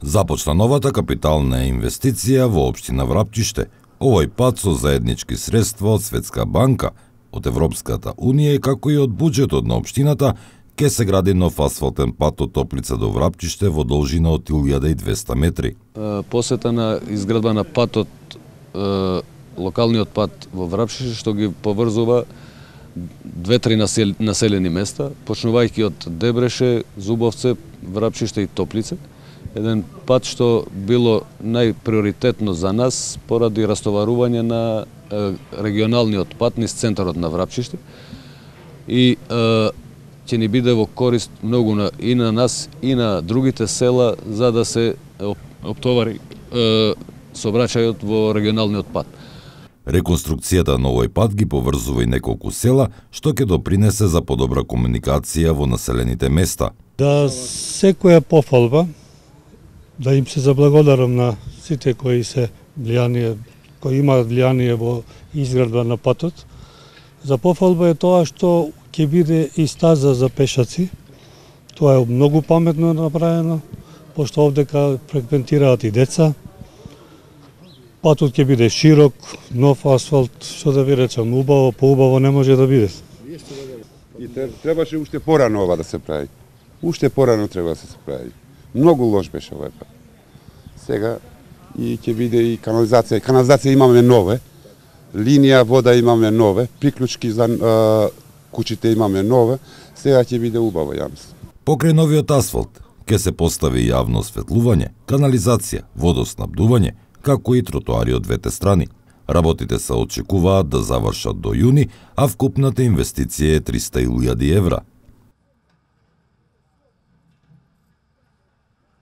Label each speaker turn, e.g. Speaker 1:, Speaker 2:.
Speaker 1: Започна новата капитална инвестиција во општина Врапчиште, овој пат со заеднички средства од Светска банка, од Европската унија, како и од буџетот на општината, ке се гради нов асфалтен пат од Топлица до Врапчиште во должина од 1200 метри.
Speaker 2: Посета на изградба на патот, локалниот пат во Врапчиште, што ги поврзува 2-3 населени места, почнувајќи од Дебреше, Зубовце, Врапчиште и Топлице. Еден пат што било најприоритетно за нас поради растоварување на регионалниот пат низ центарот на Врапчиште и ќе ни биде во корист многу и на нас и на другите села за да се оптовари сообраќајот во регионалниот пат.
Speaker 1: Реконструкцијата на овој пат ги поврзува и неколку села, што ќе допринесе за подобра комуникација во населените места.
Speaker 3: Да секоја пофалба, да им се заблагодарам на сите кои имаат влијание во изградба на патот. За пофалба е тоа што ќе биде и стаза за пешаци. Тоа е многу паметно направено, пошто овдека фреквентираат и деца. Патот ќе биде широк, нов асфалт, што да ви речам, убаво, поубаво не може да биде.
Speaker 4: И требаше уште порано ова да се прави. Уште порано треба да се прави. Многу лош беше овој пат. Сега и ќе биде и канализација. Канализација имаме нове, линија вода имаме нове, приклучки за куќите имаме нове, сега ќе биде убаво, ја мислам.
Speaker 1: Покрај новиот асфалт ќе се постави јавно осветлување, канализација, водоснабдување, како и тротоари од двете страни. Работите се очекуваат да завршат до јуни, а вкупната инвестиција е 300.000 евра.